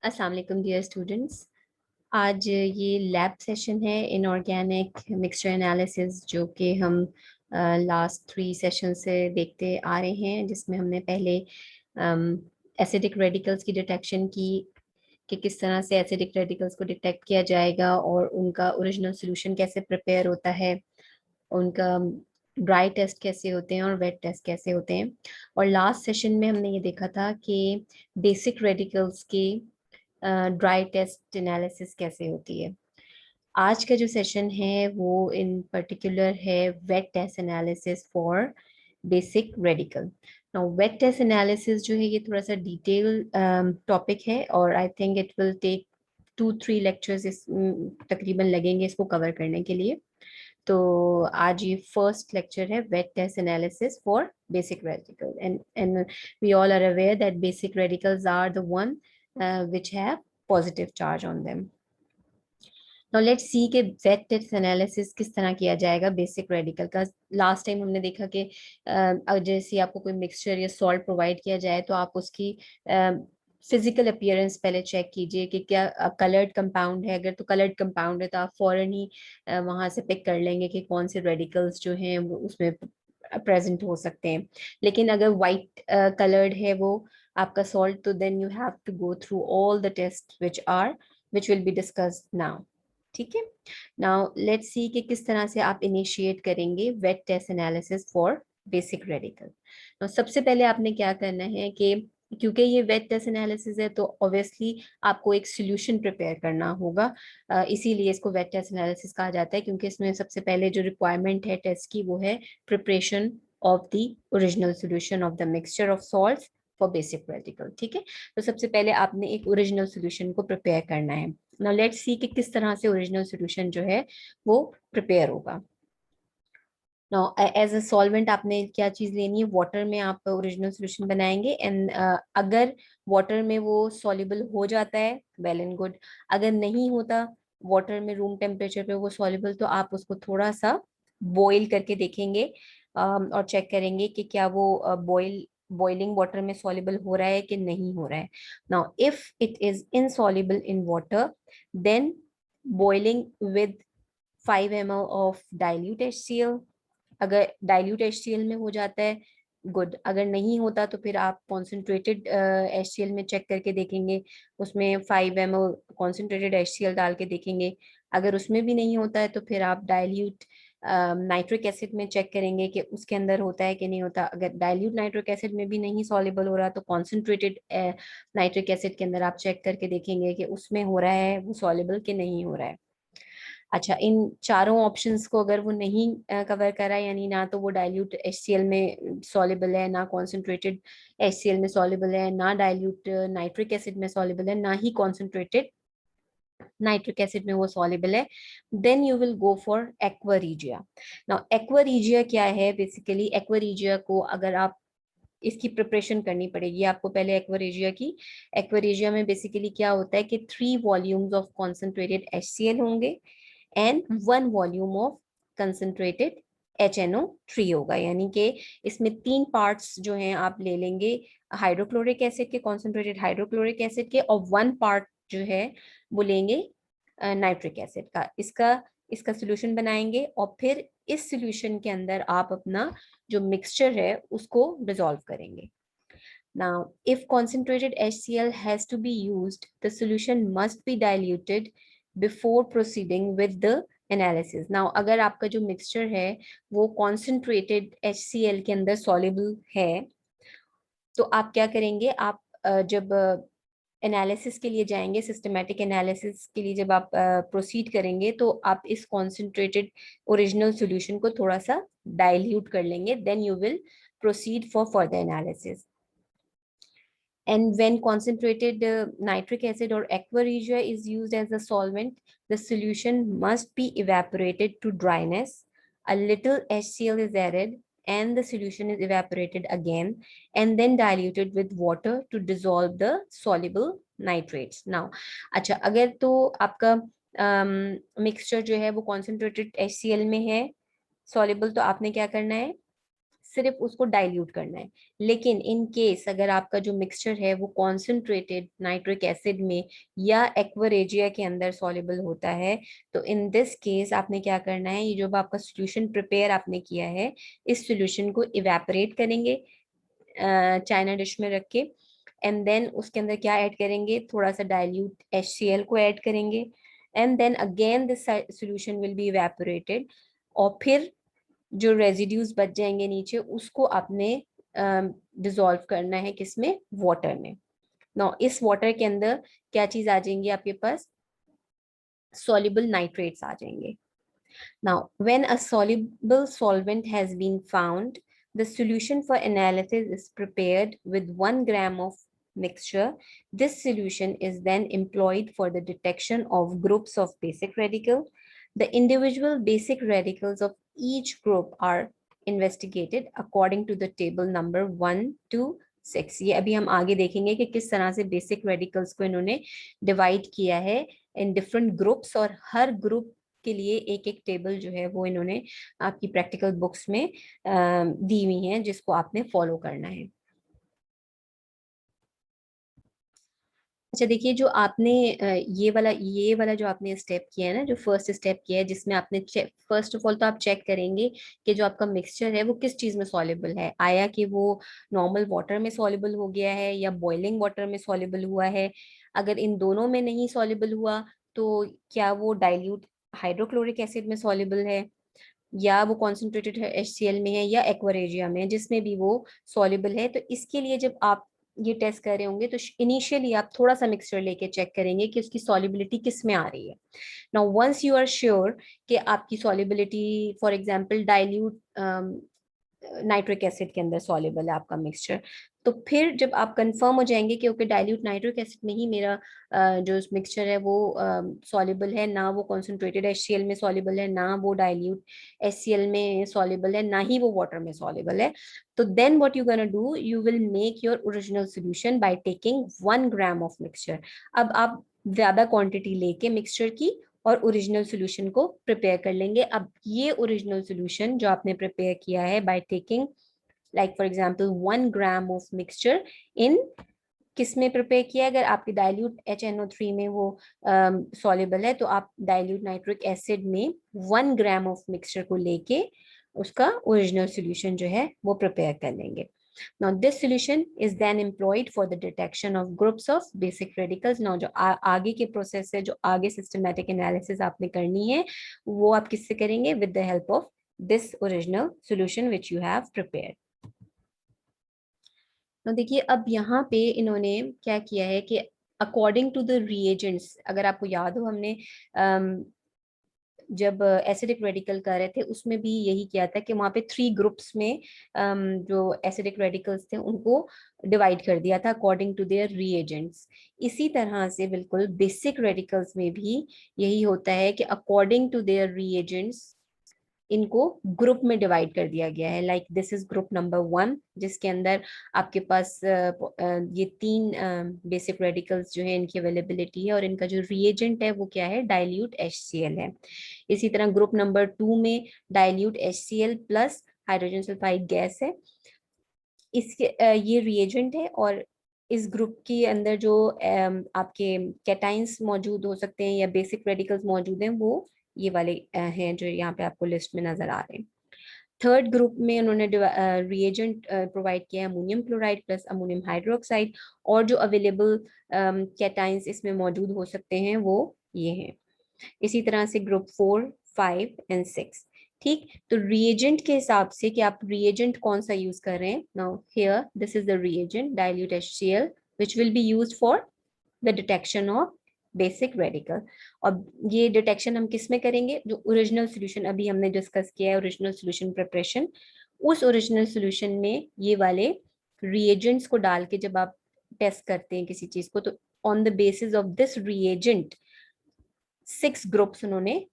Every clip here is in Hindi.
अस्सलाम वालेकुम डियर स्टूडेंट्स। आज ये लैब सेशन है इनऑर्गेनिक मिक्सचर एनालिसिस जो कि हम लास्ट 3 सेशन से देखते आ रहे हैं, जिसमें हमने पहले एसिडिक रेडिकल्स की डिटेक्शन की कि किस तरह से एसिडिक रेडिकल्स को डिटेक्ट किया जाएगा और उनका ओरिजिनल सोल्यूशन कैसे प्रिपेयर होता है, उनका ड्राई टेस्ट कैसे होते हैं और वेट टेस्ट कैसे होते हैं। और लास्ट सेशन में हमने ये देखा था कि बेसिक रेडिकल्स की ड्राई टेस्ट एनालिसिस कैसे होती है। आज का जो सेशन है वो इन पर्टिकुलर है wet test analysis for basic radical. Now wet test analysis जो है ये थोड़ा सा डिटेल टॉपिक है और I think it will take 2-3 lectures इस तकरीबन लगेंगे इसको कवर करने के लिए। तो आज ये फर्स्ट लेक्चर है wet test analysis for basic radical and we all are aware that basic radicals are the one which have positive charge on them. Now let's see कि वेट टेस्ट एनालिसिस किस तरह किया जाएगा बेसिक रेडिकल का। लास्ट टाइम हमने देखा कि जैसे आपको कोई मिक्सचर या सॉल्ट प्रोवाइड किया जाए तो आप उसकी फिजिकल अपीयरेंस पहले चेक कीजिए कि क्या कलर्ड कंपाउंड है। अगर तो कलर्ड कंपाउंड है तो आप फौरन ही वहां से पिक कर लेंगे कि कौन से रेडिकल्स जो हैं वो उसमें प्रेजेंट हो सकते हैं। लेकिन अगर वाइट कलर्ड है वो आपका सॉल्ट, तो then you have to go through all the test which will be discussed now. ठीक है, नाउ लेट्स सी कि किस तरह से आप इनिशिएट करेंगे wet test analysis for basic radical. तो सबसे पहले आपने क्या करना है कि क्योंकि ये वेट टेस्ट एनालिसिस है तो ऑब्वियसली आपको एक सोल्यूशन प्रिपेयर करना होगा। इसीलिए इसको वेट टेस्ट एनालिसिस कहा जाता है, क्योंकि इसमें सबसे पहले जो रिक्वायरमेंट है टेस्ट की वो है preparation of the original solution of the mixture of salts for basic radical. ठीक है, तो सबसे पहले आपने एक ओरिजिनल सोल्यूशन को प्रिपेयर करना है। नाउ लेट्स सी कि किस तरह से ओरिजिनल सोल्यूशन जो है वो प्रिपेयर होगा। नाउ एज अ सॉल्वेंट आपने क्या चीज लेनी है, वाटर में आप ओरिजिनल सोल्यूशन बनाएंगे एंड अगर वाटर में वो सॉल्युबल हो जाता है वेल एंड गुड। अगर नहीं होता वाटर में रूम टेम्परेचर पे वो सॉल्युबल, तो आप उसको थोड़ा सा बॉईल करके देखेंगे और चेक करेंगे कि क्या वो बॉइलिंग वाटर में सॉल्युबल हो रहा है कि नहीं हो रहा है। Now if it is insoluble in water then boiling with 5 ml of dilute HCl। अगर डाइल्यूट HCl में हो जाता है गुड, अगर नहीं होता तो फिर आप कॉन्सेंट्रेटेड HCl में चेक करके देखेंगे, उसमें 5 ml कॉन्सेंट्रेटेड HCl डाल के देखेंगे। अगर उसमें भी नहीं होता है तो फिर आप डाइल्यूट नाइट्रिक एसिड में चेक करेंगे कि उसके अंदर होता है कि नहीं होता। अगर डाइल्यूट नाइट्रिक एसिड में भी नहीं सॉल्युबल हो रहा तो कॉन्सेंट्रेटेड नाइट्रिक एसिड के अंदर आप चेक करके देखेंगे कि उसमें हो रहा है वो सॉल्युबल कि नहीं हो रहा है। अच्छा, इन चारों ऑप्शंस को अगर वो नहीं कवर करा, यानी ना तो वो डाइल्यूट HCl में सॉल्युबल है, ना कॉन्सेंट्रेटेड HCl में सॉल्युबल है, ना डाइल्यूट नाइट्रिक एसिड में सॉल्युबल है, ना ही कॉन्सेंट्रेटेड नाइट्रिक एसिड में वो सॉल्युबल है, then you will go for aqua now aqua क्या है? बेसिकली एक्वा को अगर आप इसकी प्रिपरेशन करनी पड़ेगी आपको पहले एक्वा में बेसिकली क्या होता है कि 3 वॉल्यूम्स ऑफ कॉन्सेंट्रेटेड HCl होंगे and 1 volume of concentrated HNO3 होगा। यानी कि इसमें 3 पार्ट्स जो हैं आप ले लेंगे हाइड्रोक्लोरिक एसिड के, कॉन्सेंट्रेटेड हाइड्रोक्लोरिक एसिड के, और 1 पार्ट जो है वो लेंगे नाइट्रिक एसिड का। इसका इसका सोल्यूशन बनाएंगे और फिर इस सोल्यूशन के अंदर आप अपना जो मिक्सचर है उसको डिसॉल्व करेंगे। Now, if concentrated HCl has to be used, the solution must be diluted before proceeding with the analysis. Now, अगर आपका जो मिक्सचर है वो concentrated HCl के अंदर soluble है तो आप क्या करेंगे, आप जब एनालिसिस के लिए जाएंगे, सिस्टमेटिक एनालिसिस के लिए जब आप प्रोसीड करेंगे तो आप इस कॉन्सेंट्रेटेड ओरिजिनल सॉल्यूशन को थोड़ा सा डाइल्यूट कर लेंगे, then you will proceed for further analysis. And when concentrated nitric acid or aqua regia is used as a solvent, the solution must be evaporated to dryness. A little HCl is added and the solution is evaporated again and then diluted with water to dissolve the soluble nitrates. Now, अच्छा, अगर तो आपका मिक्सचर जो है वो concentrated HCl में है soluble, तो आपने क्या करना है, सिर्फ उसको डाइल्यूट करना है। लेकिन इन केस अगर आपका जो मिक्सचर है वो कॉन्सेंट्रेटेड नाइट्रिक एसिड में या एक्वारेजिया के अंदर सॉल्युबल होता है, तो इन दिस केस आपने क्या करना है, ये जो आपका सोल्यूशन प्रिपेयर आपने किया है, इस सोल्यूशन को इवेपोरेट करेंगे चाइना डिश में रख के, एंड देन उसके अंदर क्या ऐड करेंगे, थोड़ा सा डाइल्यूट HCl को ऐड करेंगे, and then again this solution will be evaporated, और फिर जो रेजिड्यूज बच जाएंगे नीचे उसको आपने डिसॉल्व करना है, किसमें, वाटर में। नाउ इस वाटर के अंदर क्या चीज आ जाएंगी आपके पास, soluble nitrates आ जाएंगे। Now, when a soluble solvent has been found, the solution for analysis is prepared with 1 gram of mixture. This solution is then employed for the detection of groups of basic radical. The individual basic radicals of each group are investigated according to the table number 1 to 6। ये अभी हम आगे देखेंगे कि किस तरह से बेसिक रेडिकल्स को इन्होंने डिवाइड किया है इन डिफरेंट ग्रुप्स, और हर ग्रुप के लिए एक एक टेबल जो है वो इन्होंने आपकी प्रैक्टिकल बुक्स में दी हुई है, जिसको आपने फॉलो करना है। अच्छा देखिए, जो आपने ये वाला जो आपने स्टेप किया है ना, जो फर्स्ट स्टेप किया है, जिसमें आपने फर्स्ट ऑफ ऑल तो आप चेक करेंगे कि जो आपका मिक्सचर है वो किस चीज में सॉल्युबल है, आया कि वो नॉर्मल वाटर में सॉल्युबल हो गया है या बॉइलिंग वाटर में सॉल्युबल हुआ है। अगर इन दोनों में नहीं सॉल्युबल हुआ तो क्या वो डाइल्यूट हाइड्रोक्लोरिक एसिड में सॉल्युबल है, या वो कॉन्सेंट्रेटेड है HCl में है, या एक्वारेजिया में, जिसमें भी वो सॉल्युबल है। तो इसके लिए जब आप ये टेस्ट कर रहे होंगे तो इनिशियली आप थोड़ा सा मिक्सचर लेके चेक करेंगे कि उसकी सॉल्युबिलिटी किस में आ रही है। Now once you are sure कि आपकी solubility for example dilute nitric acid के अंदर सॉल्युबल है आपका मिक्सचर, तो फिर जब आप कंफर्म हो जाएंगे कि ओके डाइल्यूट नाइट्रिक एसिड में ही मेरा जो मिक्सचर है वो सॉल्युबल है, ना वो कॉन्सेंट्रेटेड HCl में सॉल्युबल है, ना वो डाइल्यूट HCl में सॉल्युबल है, ना ही वो वाटर में सॉल्युबल है, तो then what you gonna do, you will make your original solution by taking 1 gram of mixture. अब आप ज्यादा क्वांटिटी लेके मिक्सचर की और ओरिजिनल सॉल्यूशन को प्रिपेयर कर लेंगे। अब ये ओरिजिनल सॉल्यूशन जो आपने प्रिपेयर किया है by taking like for example 1 gram of mixture in किस में प्रिपेयर किया, अगर आपकी डाइल्यूट HNO3 में वो सॉल्युबल है तो आप डाइल्यूट नाइट्रिक एसिड में 1 ग्राम ऑफ मिक्सचर को लेके उसका ओरिजिनल सॉल्यूशन जो है वो प्रिपेयर कर लेंगे। Now this solution is then employed for the detection of groups of basic radicals। Now जो आगे के प्रोसेस है, जो आगे सिस्टमैटिक एनालिसिस आपने करनी है, वो आप किससे करेंगे, with the help of this original solution which you have prepared। तो देखिए अब यहाँ पे इन्होंने क्या किया है कि अकॉर्डिंग टू द रिएजेंट्स, अगर आपको याद हो हमने जब एसिडिक रेडिकल कर रहे थे उसमें भी यही किया था कि वहाँ पे 3 ग्रुप्स में जो एसिडिक रेडिकल्स थे उनको डिवाइड कर दिया था अकॉर्डिंग टू देयर रिएजेंट्स। इसी तरह से बिल्कुल बेसिक रेडिकल्स में भी यही होता है कि अकॉर्डिंग टू देयर रिएजेंट्स इनको ग्रुप में डिवाइड कर दिया गया है। Like this is group number 1, जिसके अंदर आपके पास ये 3 बेसिक रेडिकल्स जो है इनकी अवेलेबिलिटी है, और इनका जो रिएजेंट है वो क्या है, डाइल्यूट HCl है। इसी तरह ग्रुप नंबर 2 में dilute HCl plus hydrogen sulphide gas है, इसके ये रिएजेंट है। और इस ग्रुप के अंदर जो आपके कैटाइंस मौजूद हो सकते हैं या बेसिक रेडिकल्स मौजूद हैं वो ये वाले हैं जो यहाँ पे आपको लिस्ट में नजर आ रहे हैं। थर्ड ग्रुप में उन्होंने रिएजेंट प्रोवाइड किया है ammonium chloride plus ammonium hydroxide, और जो अवेलेबल कैटाइंस इसमें मौजूद हो सकते हैं वो ये हैं। इसी तरह से ग्रुप 4, 5 एंड 6। ठीक, तो रिएजेंट के हिसाब से कि आप रिएजेंट कौन सा यूज कर रहे हैं। Now here this is the reagent dilute HCl which will be used for the detection of basic radical. और ये डिटेक्शन हम किस में करेंगे, जो ओरिजिनल सॉल्यूशन अभी हमने डिस्कस किया है, ओरिजिनल सॉल्यूशन प्रिपरेशन, उस ओरिजिनल सॉल्यूशन में ये वाले रिएजेंट्स को डाल के जब आप टेस्ट करते हैं किसी चीज को, तो on the basis of this reagent 6 groups उन्होंने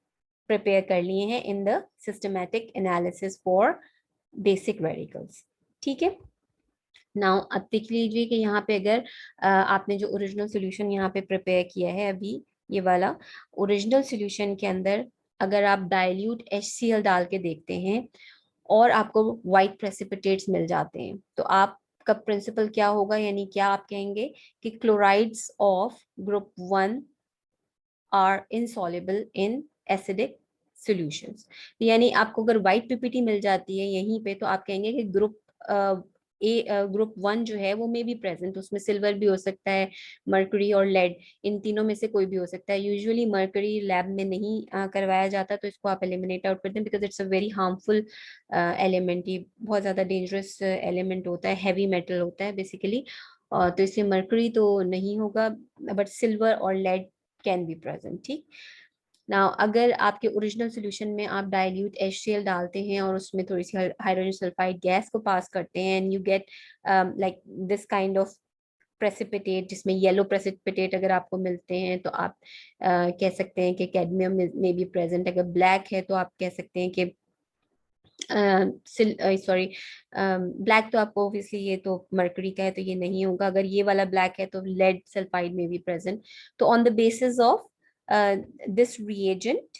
प्रिपेयर कर लिए हैं in the systematic analysis for basic radicals. ठीक है, नाउ अब देख लीजिए कि यहाँ पे अगर आपने जो ओरिजिनल सॉल्यूशन यहाँ पे प्रिपेयर किया है अभी, ये वाला ओरिजिनल सॉल्यूशन के अंदर अगर आप डाइल्यूट HCl डाल के देखते हैं और आपको वाइट प्रेसिपिटेट्स मिल जाते हैं, तो आपका प्रिंसिपल क्या होगा, यानी क्या आप कहेंगे कि chlorides of group 1 are insoluble in acidic solutions. यानी आपको अगर वाइट पीपीटी मिल जाती है यहीं पे, तो आप कहेंगे कि ग्रुप ग्रुप 1 जो है वो मे बी प्रेजेंट, उसमें सिल्वर भी हो सकता है, मर्करी और लेड, इन तीनों में से कोई भी हो सकता है। यूजुअली मर्करी लैब में नहीं करवाया जाता, तो इसको आप एलिमिनेट आउट कर दें, because it's a very harmful element, ये बहुत ज्यादा डेंजरस एलिमेंट होता है, हैवी मेटल होता है बेसिकली। तो इससे मर्करी तो नहीं होगा, बट सिल्वर और लेड कैन बी प्रेजेंट। ठीक। नाउ अगर आपके ओरिजिनल सोल्यूशन में आप डाइल्यूट HCl डालते हैं और उसमें थोड़ी सी हाइड्रोजन सल्फाइड गैस को पास करते हैं, and you get like this kind of precipitate, जिसमें येलो प्रेसिपिटेट अगर आपको मिलते हैं, तो आप कह सकते हैं कि कैडमियम में भी प्रेजेंट। अगर ब्लैक है तो आप कह सकते हैं कि सॉरी, ब्लैक तो आपको ऑब्वियसली, ये तो मर्करी का है तो ये नहीं होगा। अगर ये वाला ब्लैक है तो लेड सल्फाइड में भी प्रेजेंट। तो on the basis of this reagent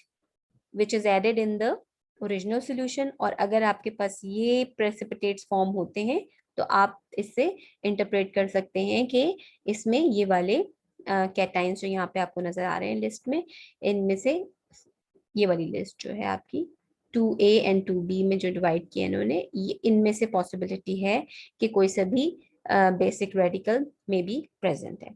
which is added in the original solution, और अगर आपके पास ये प्रेसिपिटेट्स फॉर्म होते हैं, तो आप इससे इंटरप्रेट कर सकते हैं कि इसमें ये वाले कैटाइंस जो यहाँ पे आपको नजर आ रहे हैं लिस्ट में, इनमें से ये वाली लिस्ट जो है आपकी 2A एंड 2B में जो डिवाइड किया इन्होंने, ये इनमें से पॉसिबिलिटी है कि कोई सभी बेसिक रेडिकल में भी प्रेजेंट है।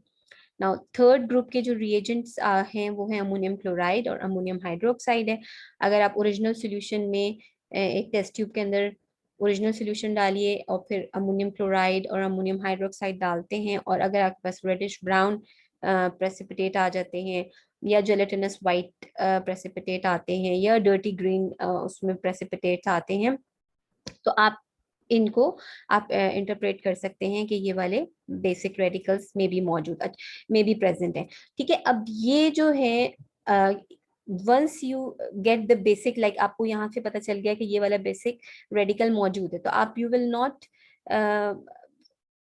नाउ थर्ड ग्रुप के जो रिएजेंट्स हैं वो है अमोनियम क्लोराइड और अमोनियम हाइड्रोक्साइड है। अगर आप ओरिजिनल सॉल्यूशन में एक टेस्ट ट्यूब के अंदर ओरिजिनल सॉल्यूशन डालिए और फिर अमोनियम क्लोराइड और अमोनियम हाइड्रोक्साइड डालते हैं, और अगर आपके पास रेडिश ब्राउन प्रेसिपिटेट आ जाते हैं, या जेलेटिनस वाइट प्रेसिपिटेट आते हैं, या डर्टी ग्रीन उसमें प्रेसिपिटेट आते हैं, तो आप इनको आप इंटरप्रेट कर सकते हैं कि ये वाले बेसिक रेडिकल्स में भी मौजूद, में भी प्रेजेंट है। ठीक है। अब ये जो है once you get the basic, like आपको यहाँ से पता चल गया कि ये वाला बेसिक रेडिकल मौजूद है, तो आप यू विल नॉट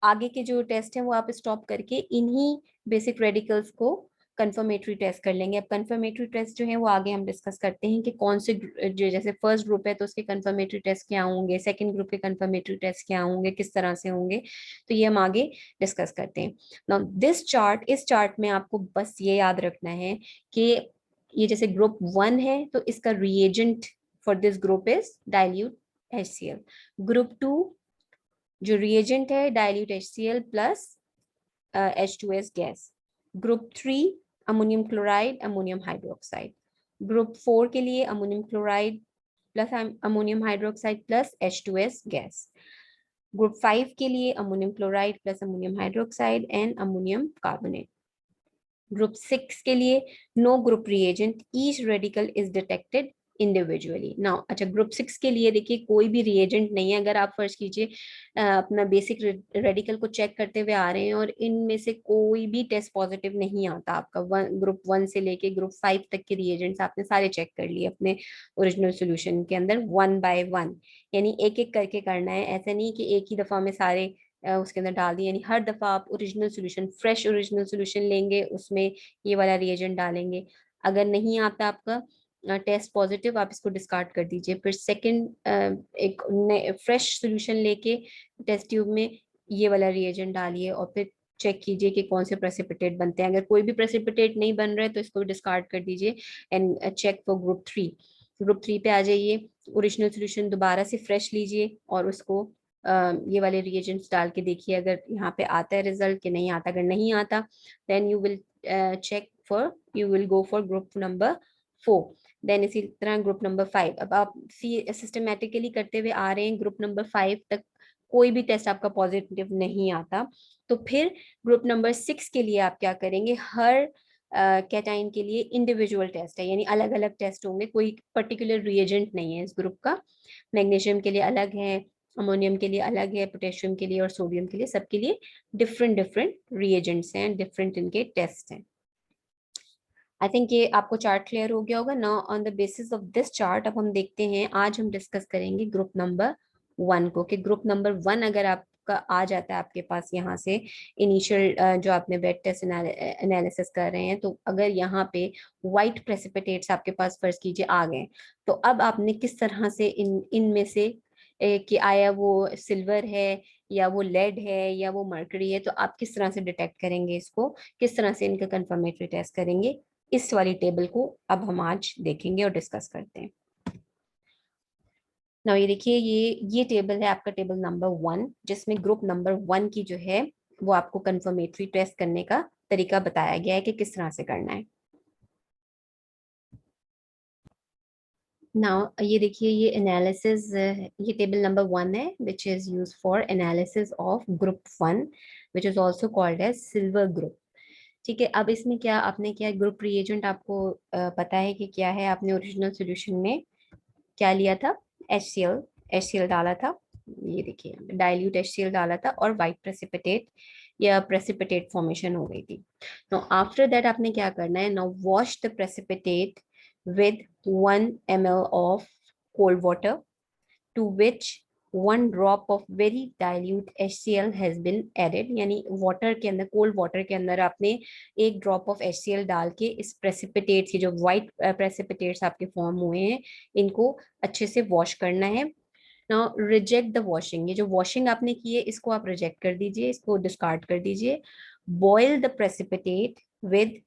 आगे के जो टेस्ट हैं वो आप स्टॉप करके इन्हीं बेसिक रेडिकल्स को कंफर्मेटरी टेस्ट कर लेंगे। अब कंफर्मेटरी टेस्ट जो है वो आगे हम डिस्कस करते हैं कि कौन से जो जैसे फर्स्ट ग्रुप है तो उसके कंफर्मेटरी टेस्ट क्या होंगे, सेकंड ग्रुप के कंफर्मेटरी टेस्ट क्या होंगे, किस तरह से होंगे, तो ये हम आगे डिस्कस करते हैं। नाउ दिस चार्ट, इस चार्ट में आपको बस ये याद रखना है कि ये जैसे ग्रुप 1 है तो इसका reagent for this group is dilute HCl। Group 2 जो रिएजेंट है dilute HCl plus H2S gas. Group 3 ammonium chloride ammonium hydroxide. Group 4 के लिए ammonium chloride plus ammonium hydroxide plus H2S gas. Group 5 के लिए ammonium chloride plus ammonium hydroxide and ammonium carbonate. Group 6 के लिए no group reagent, each radical is detected individually. Now अच्छा, ग्रुप 6 के लिए देखिए कोई भी रिएजेंट नहीं है। अगर आप फर्ज कीजिए अपना बेसिक रेडिकल को चेक करते हुए आ रहे हैं और इनमें से कोई भी टेस्ट पॉजिटिव नहीं आता, आपका ग्रुप 1 से लेके ग्रुप 5 तक के रिएजेंट्स आपने सारे चेक कर लिए अपने ओरिजिनल सोल्यूशन के अंदर 1 बाय 1, यानी एक एक करके करना है। ऐसा नहीं कि एक ही दफा में सारे उसके अंदर डाल दिए, यानी हर दफा आप original solution, fresh original solution लेंगे, उसमें ये वाला रिएजेंट डालेंगे। अगर नहीं आता आपका टेस्ट पॉजिटिव, आप इसको डिस्कार्ड कर दीजिए। फिर सेकंड एक फ्रेश सोल्यूशन लेके टेस्ट ट्यूब में ये वाला रिएजेंट डालिए और फिर चेक कीजिए कि कौन से प्रेसिपिटेट बनते हैं। अगर कोई भी प्रेसिपिटेट नहीं बन रहा है तो इसको डिस्कार्ड कर दीजिए and check for group 3। Group 3 पे आ जाइए, ओरिजिनल सोल्यूशन दोबारा से फ्रेश लीजिए और उसको ये वाले रिएजेंट्स डाल के देखिए अगर यहाँ पे आता है रिजल्ट कि नहीं आता। अगर नहीं आता then you will check for, you will go for group number 4। Then इसी तरह ग्रुप नंबर 5, अब आप सिस्टमेटिकली करते हुए आ रहे हैं, ग्रुप नंबर 5 तक कोई भी टेस्ट आपका पॉजिटिव नहीं आता, तो फिर ग्रुप नंबर 6 के लिए आप क्या करेंगे, हर कैटाइन के लिए इंडिविजुअल टेस्ट है, यानी अलग अलग टेस्ट होंगे, कोई पर्टिकुलर रिएजेंट नहीं है इस ग्रुप का। मैग्नीशियम के लिए अलग है, अमोनियम के लिए अलग है, पोटेशियम के लिए और सोडियम के लिए, सबके लिए डिफरेंट डिफरेंट रिएजेंट्स हैं, डिफरेंट इनके टेस्ट हैं। आई थिंक ये आपको चार्ट क्लियर हो गया होगा। Now on the basis of this chart अब हम देखते हैं, आज हम डिस्कस करेंगे ग्रुप नंबर 1 को, कि ग्रुप नंबर 1 अगर आपका आ जाता है आपके पास यहाँ से इनिशियल जो आपने वेट टेस्ट एनालिसिस कर रहे हैं, तो अगर यहाँ पे व्हाइट प्रेसिपिटेट्स आपके पास फर्ज कीजिए आ गए, तो अब आपने किस तरह से इनमें से कि आया वो सिल्वर है या वो लेड है या वो मर्करी है, तो आप किस तरह से डिटेक्ट करेंगे इसको, किस तरह से इनका कंफर्मेटरी टेस्ट करेंगे, इस वाली टेबल को अब हम आज देखेंगे और डिस्कस करते हैं। ना ये देखिए, ये टेबल है आपका टेबल नंबर 1, जिसमें ग्रुप नंबर 1 की जो है वो आपको कंफर्मेटरी टेस्ट करने का तरीका बताया गया है कि किस तरह से करना है। नाउ ये देखिए, ये एनालिसिस, ये टेबल नंबर 1 है which is use for analysis of group 1 which is also called as silver group. ठीक है, अब इसमें क्या आपने क्या ग्रुप रिएजेंट आपको पता है कि क्या है, आपने ओरिजिनल सॉल्यूशन में क्या लिया था, HCl, HCl डाला था। ये देखिए डाइल्यूट HCl डाला था और वाइट प्रेसिपिटेट या प्रेसिपिटेट फॉर्मेशन हो गई थी। नो आफ्टर दैट आपने क्या करना है, now wash the precipitate with 1 ml of cold water to which 1 drop of very dilute HCl has been added। यानी वाटर के अंदर, कोल्ड वाटर के अंदर आपने 1 ड्रॉप ऑफ HCl डाल के इस प्रेसिपिटेट्स की जो वाइट प्रेसिपिटेट्स आपके फॉर्म हुए हैं इनको अच्छे से वॉश करना है। नाउ रिजेक्ट द वॉशिंग, ये जो वॉशिंग आपने की है इसको आप रिजेक्ट कर दीजिए, इसको डिस्कार्ड कर दीजिए। Boil the precipitate with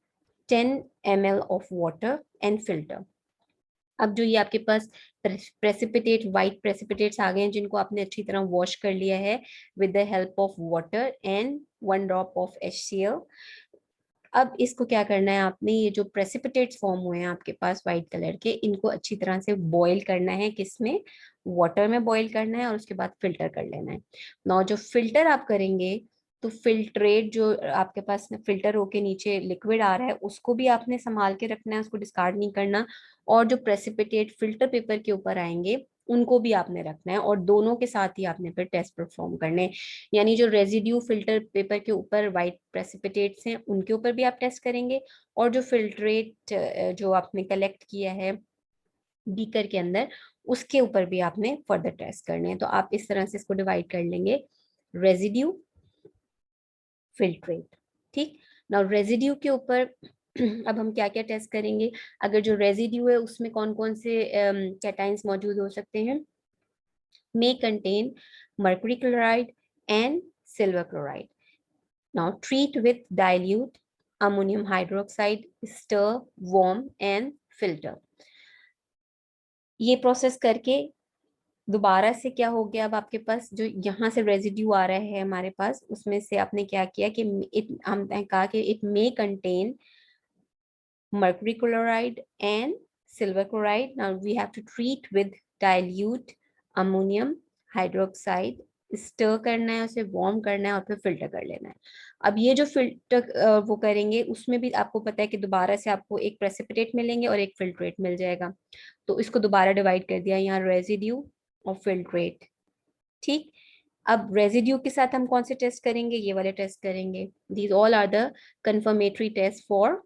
10 ml of water and filter. अब जो ये आपके पास प्रेसिपिटेट, वाइट प्रेसिपिटेट्स आ गए हैं जिनको आपने अच्छी तरह वॉश कर लिया है with the help of water and 1 drop of HCl। अब इसको क्या करना है, आपने ये जो प्रेसिपिटेट्स फॉर्म हुए हैं आपके पास व्हाइट कलर के, इनको अच्छी तरह से बॉईल करना है, किसमें, वाटर में बॉईल करना है और उसके बाद फिल्टर कर लेना है। ना जो फिल्टर आप करेंगे तो फिल्ट्रेट जो आपके पास फिल्टर होके नीचे लिक्विड आ रहा है उसको भी आपने संभाल के रखना है, उसको डिस्कार्ड नहीं करना। और जो प्रेसिपिटेट फिल्टर पेपर के ऊपर आएंगे उनको भी आपने रखना है, और दोनों के साथ ही आपने फिर टेस्ट परफॉर्म करने हैं। यानी जो रेजिड्यू फिल्टर पेपर के ऊपर वाइट प्रेसिपिटेट्स हैं उनके ऊपर भी आप टेस्ट करेंगे, और जो फिल्ट्रेट जो आपने कलेक्ट किया है बीकर के अंदर उसके ऊपर भी आपने फर्दर टेस्ट करने हैं। तो आप इस तरह से इसको डिवाइड कर लेंगे, रेजिड्यू, फिल्ट्रेट। ठीक, नाउ रेजिड्यू के ऊपर अब हम क्या क्या टेस्ट करेंगे, अगर जो रेजिड्यू है उसमें कौन कौन से कैटाइंस मौजूद हो सकते हैं, may contain mercury chloride and silver chloride. Now treat with dilute ammonium hydroxide, stir, warm and filter। ये प्रोसेस करके दोबारा से क्या हो गया, अब आपके पास जो यहाँ से रेजिड्यू आ रहा है हमारे पास उसमें से आपने क्या किया कि हमने कहा कि it may contain mercury chloride and silver chloride। Now we have to treat with dilute ammonium hydroxide, stir करना है, उसे वार्म करना है और फिर फिल्टर कर लेना है। अब ये जो फिल्टर वो करेंगे उसमें भी आपको पता है कि दोबारा से आपको एक प्रेसिपिटेट मिलेंगे और एक फिल्ट्रेट मिल जाएगा, तो इसको दोबारा डिवाइड कर दिया, यहाँ रेजिड्यू और फिल्ट्रेट। ठीक, अब रेजिड्यू के साथ हम कौन से टेस्ट करेंगे, ये वाले टेस्ट करेंगे। These all are the confirmatory test for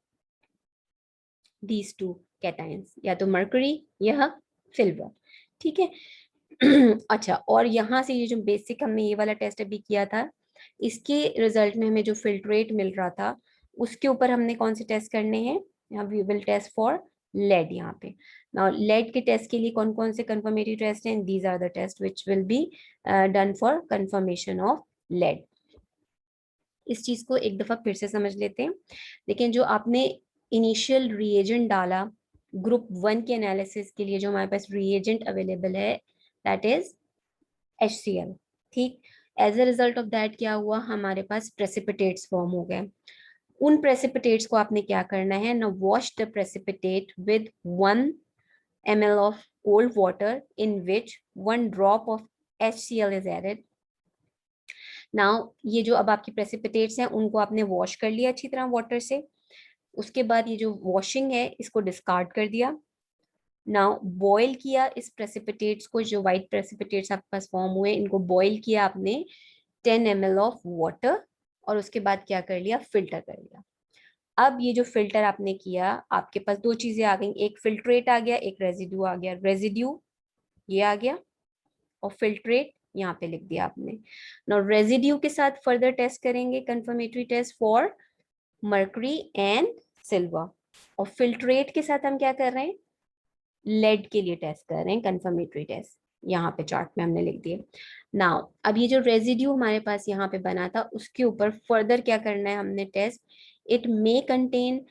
these two cations, या तो मर्करी या सिल्वर। ठीक है अच्छा, और यहाँ से ये जो बेसिक हमने ये वाला टेस्ट अभी किया था इसके रिजल्ट में हमें जो फिल्ट्रेट मिल रहा था उसके ऊपर हमने कौन से टेस्ट करने हैं, यहाँ we will test for lead. यहाँ पे लेड के टेस्ट के लिए कौन कौन से कंफर्मेटरी टेस्ट हैं, these are the test which will be done for confirmation of lead. इस चीज को एक दफा फिर से समझ लेते हैं। लेकिन जो आपने इनिशियल रिएजेंट डाला ग्रुप 1 के एनालिसिस के लिए, जो हमारे पास रिएजेंट अवेलेबल है दैट इज HCl। ठीक, as a result of that क्या हुआ, हमारे पास प्रेसिपिटेट्स फॉर्म हो गए। उन प्रेसिपिटेट्स को आपने क्या करना है ना, wash the precipitate with 1 ml of cold water in which 1 drop of HCl is added. Now ये जो अब आपकी प्रेसिपिटेट्स हैं उनको आपने वॉश कर लिया अच्छी तरह वाटर से, उसके बाद ये जो वॉशिंग है इसको डिस्कार्ड कर दिया। नाउ बॉईल किया इस प्रेसिपिटेट्स को, जो वाइट प्रेसिपिटेट्स आपके पास फॉर्म हुए इनको बॉईल किया आपने 10 ml ऑफ वाटर, और उसके बाद क्या कर लिया, फिल्टर कर लिया। अब ये जो फिल्टर आपने किया आपके पास दो चीजें आ गई, एक फिल्ट्रेट आ गया, एक रेजिड्यू आ गया। रेजिड्यू ये आ गया और फिल्ट्रेट यहाँ पे लिख दिया आपने। नाउ रेजिड्यू के साथ फर्दर टेस्ट करेंगे confirmatory test for mercury and silver, और फिल्ट्रेट के साथ हम क्या कर रहे हैं, लेड के लिए टेस्ट कर रहे हैं कंफर्मेटरी टेस्ट। यहाँ पे चार्ट में हमने लिख दिए। नाउ अब ये जो रेजिड्यू हमारे पास यहाँ पे बना था उसके ऊपर फर्दर क्या करना है हमने test, it may contain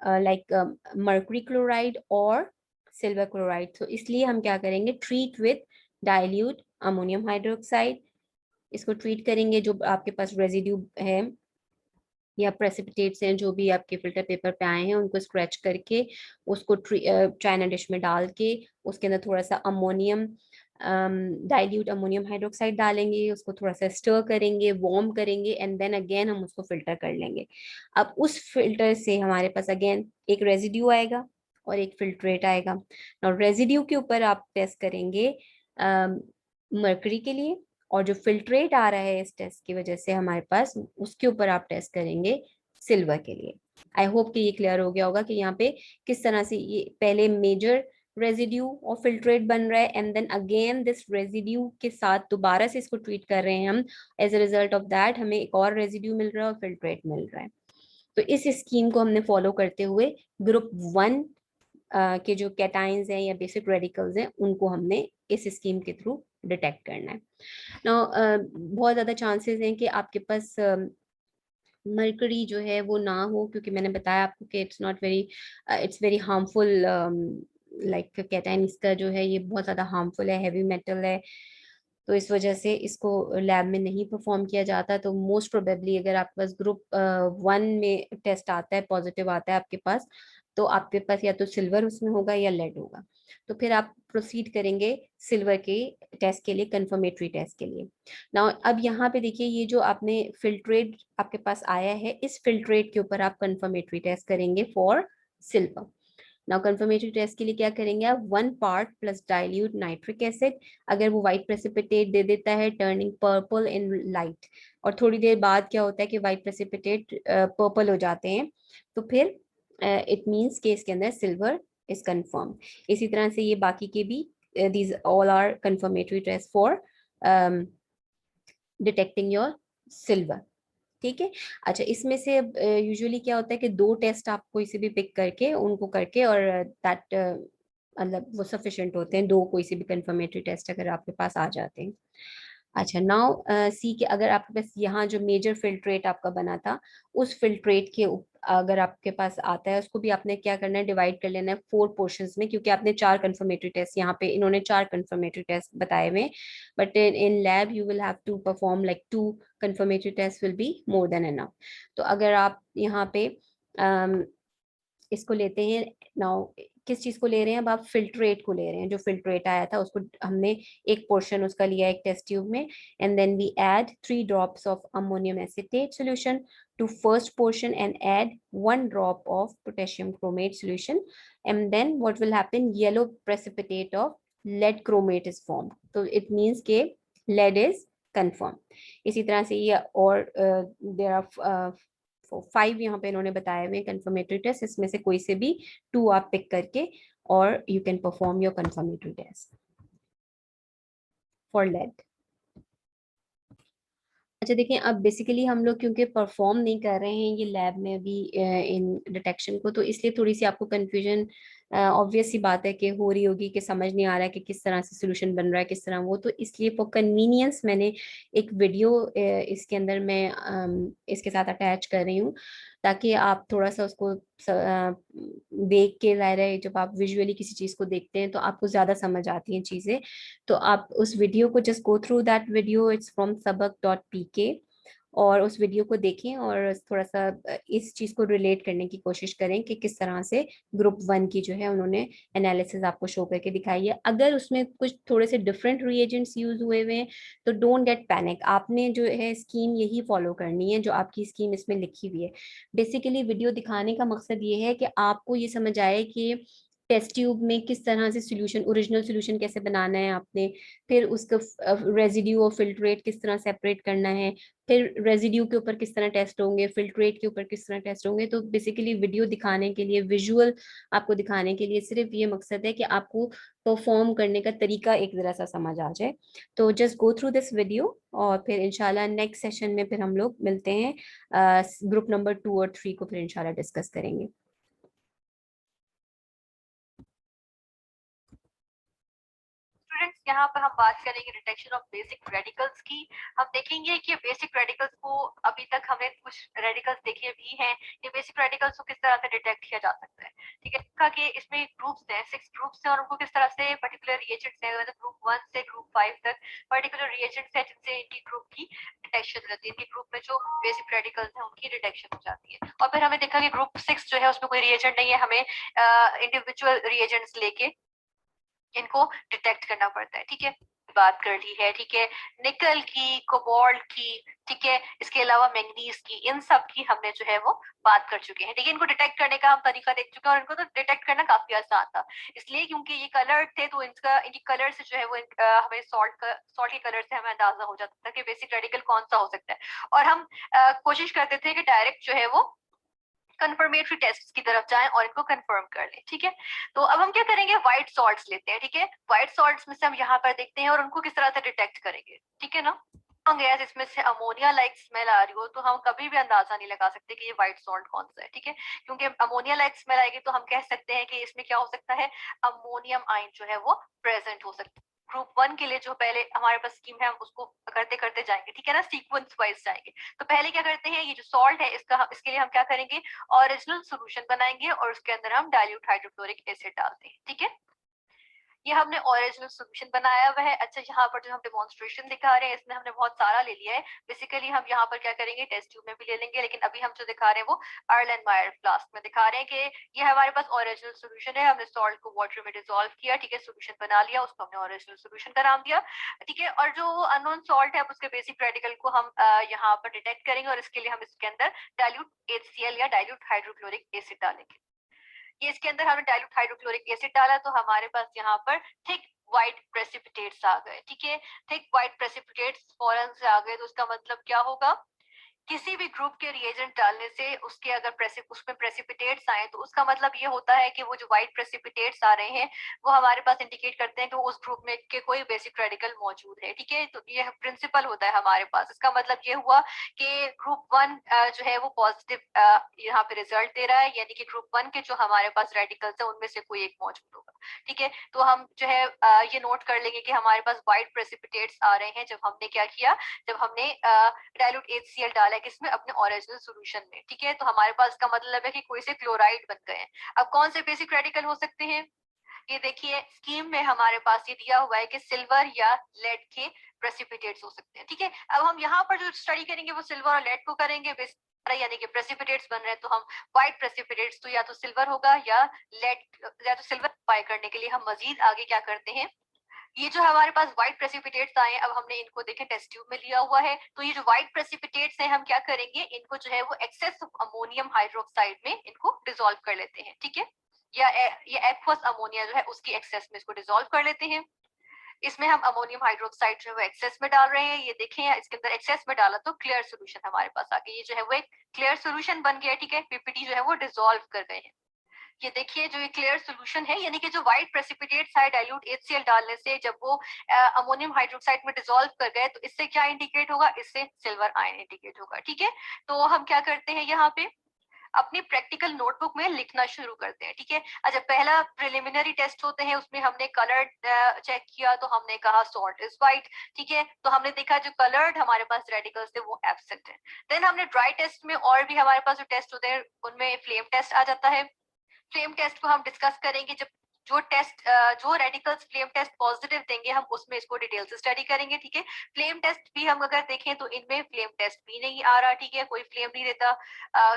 like mercury chloride और सिल्वर क्लोराइड। तो इसलिए हम क्या करेंगे, treat with dilute ammonium hydroxide. इसको ट्रीट करेंगे, जो आपके पास रेजिड्यू है या प्रेसिपिटेट्स हैं जो भी आपके फिल्टर पेपर पे आए हैं उनको स्क्रैच करके उसको चाइना डिश में डाल के उसके अंदर थोड़ा सा अमोनियम डाइल्यूट अमोनियम हाइड्रोक्साइड डालेंगे, उसको थोड़ा सा स्टर करेंगे, वार्म करेंगे एंड देन अगेन हम उसको फिल्टर कर लेंगे। अब उस फिल्टर से हमारे पास अगेन एक रेजिड्यू आएगा और एक फिल्ट्रेट आएगा। और रेजिड्यू के ऊपर आप टेस्ट करेंगे मर्करी के लिए, और जो फिल्ट्रेट आ रहा है इस टेस्ट की वजह से हमारे पास उसके ऊपर आप टेस्ट करेंगे सिल्वर के लिए। आई होप कि ये क्लियर हो गया होगा कि यहाँ पे किस तरह से ये पहले मेजर रेजिड्यू और फिल्ट्रेट बन रहा है and then again this residue के साथ दोबारा से इसको ट्रीट कर रहे हैं हम। As a result of that हमें एक और रेजिड्यू मिल रहा है और फिल्ट्रेट मिल रहा है। तो इस स्कीम को हमने फॉलो करते हुए ग्रुप 1 के जो कैटाइंस हैं या बेसिक रेडिकल्स हैं उनको हमने इस स्कीम के थ्रू डिटेक्ट करना है। नाउ बहुत ज्यादा चांसेस हैं कि आपके पास मरकरी जो है वो ना हो, क्योंकि मैंने बताया आपको कि it's very harmful, like cation इसका जो है ये बहुत ज्यादा हार्मफुल है, हैवी मेटल है। तो इस वजह से इसको लैब में नहीं परफॉर्म किया जाता। तो मोस्ट प्रोबेबली अगर आपके पास ग्रुप 1 में टेस्ट आता है, पॉजिटिव आता है आपके पास, तो आपके पास या तो सिल्वर उसमें होगा या लेड होगा। तो फिर आप प्रोसीड करेंगे सिल्वर के टेस्ट के लिए, कंफर्मेटरी टेस्ट के लिए। नाउ अब यहाँ पे देखिए ये जो आपने फिल्ट्रेट आपके पास आया है, इस फिल्ट्रेट के ऊपर आप कंफर्मेटरी टेस्ट करेंगे for silver. Now confirmatory test के लिए क्या करेंगे आप, 1 part plus dilute nitric acid. अगर वो व्हाइट प्रेसिपिटेट दे देता है टर्निंग पर्पल इन लाइट, और थोड़ी देर बाद क्या होता है कि व्हाइट प्रेसिपिटेट पर्पल हो जाते हैं, तो फिर इट मींस कि इसके अंदर सिल्वर इज कंफर्म। इसी तरह से ये बाकी के भी these all are confirmatory test for detecting your silver. ठीक है। अच्छा, इसमें से यूजुअली क्या होता है कि 2 टेस्ट आप कोई से भी पिक करके उनको करके, और दैट मतलब वो सफिशिएंट होते हैं, 2 कोई से भी कंफर्मेटरी टेस्ट अगर आपके पास आ जाते हैं। अच्छा, नाउ सी के अगर आपके पास यहाँ जो मेजर फिल्ट्रेट आपका बना था उस फिल्ट्रेट के अगर आपके पास आता है उसको भी आपने क्या करना है, डिवाइड कर लेना है 4 पोर्शंस में, क्योंकि आपने 4 कंफर्मेटरी टेस्ट यहाँ पे इन्होंने 4 कंफर्मेटरी टेस्ट बताए हुए, but in lab you will have to perform like 2 confirmatory test will be more than enough. तो अगर आप यहाँ पे इसको लेते हैं, नाउ किस चीज को ले रहे हैं, अब आप फिल्ट्रेट को ले रहे हैं, जो फिल्ट्रेट आया था उसको हमने एक पोर्शन उसका लिया एक टेस्ट ट्यूब में, and then we add 3 drops of ammonium acetate solution to first portion and add 1 drop of potassium chromate solution, and then what will happen, yellow precipitate of lead chromate is formed. So it means के lead is confirmed। इसी तरह से ये और there are 5 यहाँ पे इन्होंने बताए हुए कंफर्मेटरी टेस्ट, इसमें से कोई से भी 2 आप पिक करके और you can perform your confirmatory test for lead. अच्छा देखिए, अब बेसिकली हम लोग क्योंकि परफॉर्म नहीं कर रहे हैं ये लैब में अभी इन डिटेक्शन को, तो इसलिए थोड़ी सी आपको कंफ्यूजन ऑब्वियस सी बात है कि हो रही होगी कि समझ नहीं आ रहा है कि किस तरह से सोल्यूशन बन रहा है किस तरह वो। तो इसलिए फॉर कन्वीनियंस मैंने एक वीडियो इसके अंदर मैं इसके साथ अटैच कर रही हूँ, ताकि आप थोड़ा सा उसको देख के, ज़ाहिर है जब आप विजुअली किसी चीज़ को देखते हैं तो आपको ज़्यादा समझ आती हैं चीज़ें। तो आप उस वीडियो को just go through that video, it's from sabak.pk, और उस वीडियो को देखें और थोड़ा सा इस चीज़ को रिलेट करने की कोशिश करें कि किस तरह से ग्रुप 1 की जो है उन्होंने एनालिसिस आपको शो करके दिखाई है। अगर उसमें कुछ थोड़े से डिफरेंट रिएजेंट्स यूज हुए हुए हैं तो डोंट गेट पैनिक, आपने जो है स्कीम यही फॉलो करनी है जो आपकी स्कीम इसमें लिखी हुई है। बेसिकली वीडियो दिखाने का मकसद ये है कि आपको ये समझ आए कि टेस्ट ट्यूब में किस तरह से सोल्यूशन, ओरिजिनल सोल्यूशन कैसे बनाना है आपने, फिर उसका रेजिड्यू और फिल्ट्रेट किस तरह सेपरेट करना है, फिर रेजिड्यू के ऊपर किस तरह टेस्ट होंगे, फिल्ट्रेट के ऊपर किस तरह टेस्ट होंगे। तो बेसिकली वीडियो दिखाने के लिए, विजुअल आपको दिखाने के लिए सिर्फ ये मकसद है कि आपको परफॉर्म करने का तरीका एक जरा सा समझ आ जाए। तो just go through this video, और फिर इंशाल्लाह नेक्स्ट सेशन में फिर हम लोग मिलते हैं, ग्रुप नंबर 2 और 3 को फिर इंशाल्लाह डिस्कस करेंगे। स्टूडेंट्स यहाँ पर हम बात करेंगे डिटेक्शन ऑफ बेसिक रेडिकल्स की। हम देखेंगे कि बेसिक रेडिकल्स को अभी तक हमने कुछ रेडिकल्स देखे भी हैं, ये बेसिक रेडिकल्स को किस तरह से डिटेक्ट किया जा सकता है। ठीक है, कि इसमें ग्रुप्स हैं, 6 ग्रुप्स हैं और उनको किस तरह से पर्टिकुलर रिएजेंट्स हैं, मतलब ग्रुप 1 से ग्रुप 5 तक पर्टिकुलर रिएजेंट्स हैं जिनसे इनकी ग्रुप की डिटेक्शन रहती है। इनके ग्रुप में जो बेसिक रेडिकल्स हैं उनकी डिटेक्शन हो जाती है। और फिर हमें देखा कि ग्रुप 6 जो है उसमें कोई रिएजेंट नहीं है, हमें इंडिविजुअल रिएजेंट्स लेके इनको डिटेक्ट करना पड़ता है। ठीक है, बात कर ली है। ठीक है, निकल की, कोबाल्ट की, ठीक है, इसके अलावा मैंगनीज की, इन सब की हमने जो है वो बात कर चुके हैं। ठीक है, इनको डिटेक्ट करने का हम तरीका देख चुके हैं और इनको तो डिटेक्ट करना काफी आसान था, इसलिए क्योंकि ये कलर थे तो इनकी कलर से जो है वो हमें सॉल्ट के कलर से हमें अंदाजा हो जाता था कि बेसिक रेडिकल कौन सा हो सकता है। और हम कोशिश करते थे कि डायरेक्ट जो है वो कंफर्मेटरी टेस्ट की तरफ जाएं और इनको कंफर्म कर लें। ठीक है, तो अब हम क्या करेंगे, व्हाइट सॉल्ट्स लेते हैं। ठीक है, व्हाइट सॉल्ट्स में से हम यहाँ पर देखते हैं और उनको किस तरह से डिटेक्ट करेंगे। ठीक है ना, गैस इसमें से अमोनिया लाइक स्मेल आ रही हो तो हम कभी भी अंदाजा नहीं लगा सकते कि ये व्हाइट सॉल्ट कौन सा है। ठीक है, क्योंकि अमोनिया लाइक स्मेल आएगी तो हम कह सकते हैं कि इसमें क्या हो सकता है, अमोनियम आयन जो है वो प्रेजेंट हो सकता है। ग्रुप 1 के लिए जो पहले हमारे पास स्कीम है हम उसको करते करते जाएंगे। ठीक है ना, सीक्वेंस वाइज जाएंगे। तो पहले क्या करते हैं, ये जो सॉल्ट है इसके लिए हम क्या करेंगे, ओरिजिनल सोल्यूशन बनाएंगे और उसके अंदर हम डाइल्यूट हाइड्रोक्लोरिक एसिड डालते हैं। ठीक है, ये हमने ओरिजिनल सोल्यूशन बनाया हुआ है। अच्छा, यहाँ पर जो हम डेमोन्स्ट्रेशन दिखा रहे हैं इसमें हमने बहुत सारा ले लिया है। बेसिकली हम यहाँ पर क्या करेंगे, टेस्ट ट्यूब में भी ले लेंगे, लेकिन अभी हम जो दिखा रहे हैं वो अर्लेनमायर फ्लास्क में दिखा रहे हैं कि ये हमारे पास ओरिजिनल सोल्यूशन है। हमने सॉल्ट को वाटर में डिसॉल्व किया, ठीक है, सोल्यूशन बना लिया, उसको हमने ओरिजिनल सोल्यूशन का नाम दिया। ठीक है, और जो अननोन सॉल्ट है उसके बेसिक रेडिकल को हम यहाँ पर डिटेक्ट करेंगे और इसके लिए हम इसके अंदर डाइल्यूट HCl या डाइल्यूट हाइड्रोक्लोरिक एसिड डालेंगे। ये इसके अंदर हमने डाइल्यूट हाइड्रोक्लोरिक एसिड डाला तो हमारे पास यहाँ पर थिक व्हाइट प्रेसिपिटेट्स आ गए। ठीक है, थिक व्हाइट प्रेसिपिटेट्स फॉरन से आ गए तो उसका मतलब क्या होगा, किसी भी ग्रुप के रिएजेंट डालने से उसके अगर उसमें प्रेसिपिटेट्स आए तो उसका मतलब ये होता है कि वो जो व्हाइट प्रेसिपिटेट्स आ रहे हैं वो हमारे पास इंडिकेट करते हैं कि उस ग्रुप में के कोई बेसिक रेडिकल मौजूद है। ठीक है, तो ये प्रिंसिपल होता है हमारे पास। इसका मतलब ये हुआ कि ग्रुप 1 जो है वो पॉजिटिव यहाँ पे रिजल्ट दे रहा है, यानी कि ग्रुप 1 के जो हमारे पास रेडिकल्स है उनमें से कोई एक मौजूद होगा। ठीक है, तो हम जो है ये नोट कर लेंगे कि हमारे पास व्हाइट प्रेसिपिटेट्स आ रहे हैं जब हमने क्या किया, जब हमने डाइल्यूट HCl डाला है किसमें, अपने ओरिजिनल सॉल्यूशन में। ठीक है, तो हमारे पास का मतलब है कि कोई से क्लोराइड बन गए हैं। अब कौन से बेसिक रेडिकल हो सकते हैं, ये देखिए स्कीम में हमारे पास ये दिया हुआ है कि सिल्वर या लेड के प्रेसिपिटेट्स हो सकते हैं। ठीक है, अब हम यहाँ पर जो स्टडी करेंगे वो सिल्वर और लेड को करेंगे, यानी कि प्रेसिपिटेट्स बन रहे हैं तो हम व्हाइट प्रेसिपिटेट्स तो या तो सिल्वर होगा या लेड, या तो सिल्वर पाई करने के लिए हम मजीद आगे क्या करते हैं, ये जो हमारे पास व्हाइट प्रेसिपिटेट्स आए अब हमने इनको देखे टेस्ट ट्यूब में लिया हुआ है, तो ये जो व्हाइट प्रेसिपिटेट्स हैं हम क्या करेंगे, इनको जो है वो एक्सेस ऑफ अमोनियम हाइड्रोक्साइड में इनको डिसॉल्व कर लेते हैं। ठीक है, या ये एक्वस अमोनिया जो है उसकी एक्सेस में इसको डिसॉल्व कर लेते हैं। इसमें हम अमोनियम हाइड्रोक्साइड जो है एक्सेस में डाल रहे हैं, ये देखें इसके अंदर एक्सेस में डाला तो क्लियर सोल्यूशन हमारे पास आ गया, ये जो है वो एक क्लियर सोल्यूशन बन गया। ठीक है, पीपीटी जो है वो डिसॉल्व कर गए हैं। ये देखिए जो ये क्लियर सोल्यूशन है, यानी कि जो व्हाइट प्रेसिपिटेट्स है डाइल्यूट HCl डालने से जब वो अमोनियम हाइड्रोक्साइड में डिसॉल्व कर गए तो इससे क्या इंडिकेट होगा, इससे सिल्वर आयन इंडिकेट होगा। ठीक है, तो हम क्या करते हैं यहाँ पे अपनी प्रैक्टिकल नोटबुक में लिखना शुरू करते हैं। ठीक है, अच्छा पहला प्रिलिमिनरी टेस्ट होते हैं उसमें हमने कलर चेक किया तो हमने कहा सॉल्ट इज व्हाइट। ठीक है, तो हमने देखा जो कलर्ड हमारे पास रेडिकल्स थे वो एब्सेंट है। देन हमने ड्राई टेस्ट में और भी हमारे पास जो टेस्ट होते हैं उनमें फ्लेम टेस्ट आ जाता है। फ्लेम टेस्ट को हम डिस्कस करेंगे जब जो रेडिकल्स फ्लेम टेस्ट पॉजिटिव देंगे हम उसमें इसको डिटेल से स्टडी करेंगे। ठीक है, फ्लेम टेस्ट भी हम अगर देखें तो इनमें फ्लेम टेस्ट भी नहीं आ रहा। ठीक है, कोई फ्लेम नहीं देता,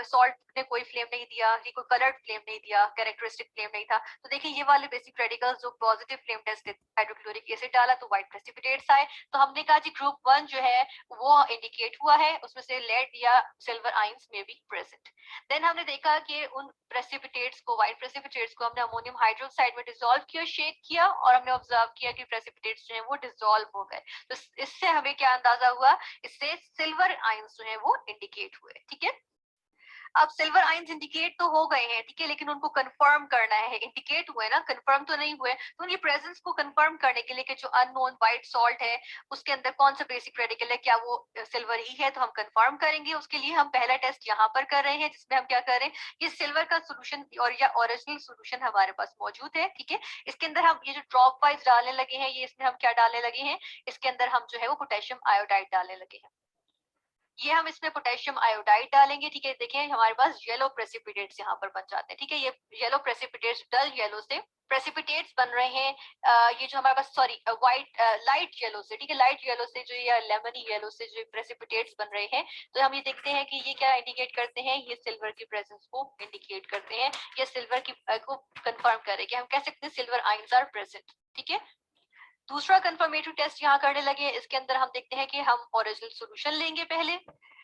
सॉल्ट ने कोई फ्लेम नहीं दिया, ये कोई कलर्ड फ्लेम नहीं दिया, कैरेक्टरिस्टिक फ्लेम नहीं था। तो देखिए ये वाले बेसिक रेडिकल्स जो positive flame test hydrochloric acid डाला तो व्हाइट प्रेसिपिटेट्स आए, तो हमने कहा जी ग्रुप 1 जो है वो इंडिकेट हुआ है, उसमें से लेड या सिल्वर आयंस में बी प्रेजेंट। देन हमने देखा कि उन प्रेसिपिटेट्स को, व्हाइट प्रेसिपिटेट्स को हमने अमोनियम हाइड्रोक्साइड में डिसॉल्व किया, शेक किया और हमने ऑब्जर्व किया कि प्रेसिपिटेट्स जो है वो डिसॉल्व हो गए। तो इससे हमें क्या अंदाजा हुआ, इससे सिल्वर आयंस जो है वो इंडिकेट हुए। ठीक है, अब सिल्वर आयंस इंडिकेट तो हो गए हैं, ठीक है, लेकिन उनको कंफर्म करना है, इंडिकेट हुए ना, कंफर्म तो नहीं हुए, तो उनकी प्रेजेंस को कंफर्म करने के लिए कि जो अननोन व्हाइट सॉल्ट है उसके अंदर कौन सा बेसिक रेडिकल है, क्या वो सिल्वर ही है, तो हम कंफर्म करेंगे। उसके लिए हम पहला टेस्ट यहाँ पर कर रहे हैं, जिसमें हम क्या कर रहे हैं, ये सिल्वर का सोल्यूशन और या ओरिजिनल सोल्यूशन हमारे पास मौजूद है, ठीक है। इसके अंदर हम ये जो ड्रॉप वाइज डालने लगे हैं, ये इसमें हम क्या डालने लगे हैं, इसके अंदर हम जो है वो पोटेशियम आयोडाइड डालने लगे हैं। ये हम इसमें पोटेशियम आयोडाइड डालेंगे, ठीक है। देखिए हमारे पास येलो प्रेसिपिटेट्स यहाँ पर बन जाते हैं, ठीक है। ये येलो प्रेसिपिटेट्स डल येलो से प्रेसिपिटेट्स बन रहे हैं। ये जो हमारे पास सॉरी व्हाइट लाइट येलो से, ठीक है, लाइट येलो से जो या लेमनी येलो से जो प्रेसिपिटेट्स बन रहे हैं, तो हम ये देखते हैं कि ये क्या इंडिकेट करते हैं, ये सिल्वर की प्रेजेंस को इंडिकेट करते हैं, ये सिल्वर की को कंफर्म करेंगे। हम कह सकते हैं सिल्वर आयंस आर प्रेजेंट, ठीक है। दूसरा कंफर्मेटरी टेस्ट यहाँ करने लगे, इसके अंदर हम देखते हैं कि हम ओरिजिनल सॉल्यूशन लेंगे पहले।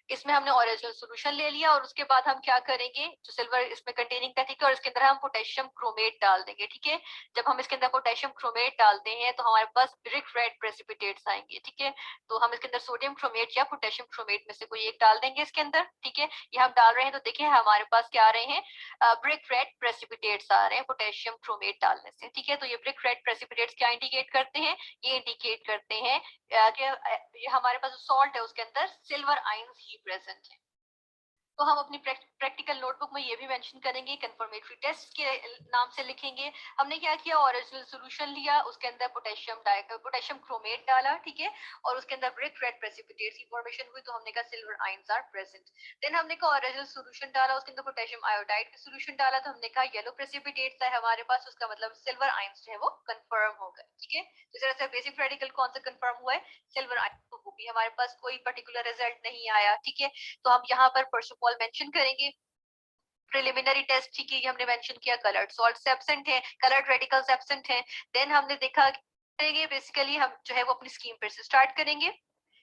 इसमें हमने ओरिजिनल सॉल्यूशन ले लिया और उसके बाद हम क्या करेंगे, जो सिल्वर इसमें कंटेनिंग था, ठीक है, और इसके अंदर हम पोटेशियम क्रोमेट डाल देंगे, ठीक है। जब हम इसके अंदर पोटेशियम क्रोमेट डालते हैं तो हमारे पास ब्रिक रेड प्रेसिपिटेट्स आएंगे, ठीक है। तो हम इसके अंदर सोडियम क्रोमेट या पोटेशियम क्रोमेट में से कोई एक डाल देंगे इसके अंदर, ठीक है। ये हम डाल रहे हैं, तो देखिए हमारे पास क्या आ रहे हैं, ब्रिक रेड प्रेसिपिटेट्स आ रहे हैं पोटेशियम क्रोमेट डालने से, ठीक है। तो ये ब्रिक रेड प्रेसिपिटेट्स क्या इंडिकेट करते हैं, ये इंडिकेट करते हैं कि ये हमारे पास सॉल्ट है उसके अंदर सिल्वर आयंस ही प्रेजेंट है। तो हम अपनी प्रैक्टिकल नोटबुक में ये भी मेंशन करेंगे, कंफर्मेटरी टेस्ट के नाम से लिखेंगे। हमने क्या किया, ओरिजिनल सॉल्यूशन लिया, उसके अंदर पोटेशियम क्रोमेट डाला, ठीक है, और उसके अंदर ब्रिक रेड प्रेसिपिटेट्स की फॉर्मेशन हुई, तो हमने कहा silver ions are present. Then हमने कहा ओरिजिनल सॉल्यूशन डाला, उसके अंदर पोटेशियम आयोडाइड का सॉल्यूशन डाला, तो हमने कहा येलो प्रेसिपिटेट्स है हमारे पास, उसका मतलब सिल्वर आयंस जो है वो कंफर्म हो गए, ठीक है। तो इस तरह से बेसिक रेडिकल कौन सा कंफर्म हुआ है, सिल्वर आयंस, तो वो भी हमारे पास कोई पर्टिकुलर रिजल्ट नहीं आया, ठीक है। तो हम यहाँ पर फर्स्ट ऑफ ऑल मेंशन करेंगे प्रिलिमिनरी टेस्ट, ठीक है, ये हमने मेंशन किया कलर्ड सॉल्ट्स एब्सेंट है, कलर्ड रेडिकल्स एब्सेंट है। देन हमने देखा करेंगे बेसिकली हम जो है वो अपनी स्कीम फिर से स्टार्ट करेंगे।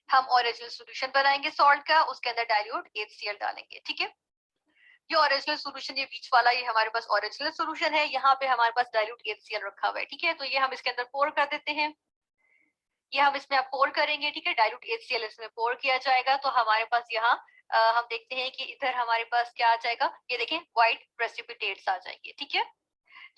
हम ओरिजिनल सॉल्यूशन बनाएंगे सॉल्ट का, उसके अंदर डाइल्यूट HCl डालेंगे, ठीक है। ये ओरिजिनल सॉल्यूशन, ये बीच वाला, ये हमारे पास ओरिजिनल सॉल्यूशन है, यहाँ पे हमारे पास डाइल्यूट HCl रखा हुआ है, ठीक है। तो ये हम इसके अंदर पोर कर देते हैं, ये हम इसमें आप पोर करेंगे, ठीक है, डाइल्यूट HCl इसमें पोर किया जाएगा। तो हमारे पास यहाँ हम देखते हैं कि इधर हमारे पास क्या आ जाएगा, ये देखें व्हाइट प्रेसिपिटेट्स आ जाएंगे, ठीक है।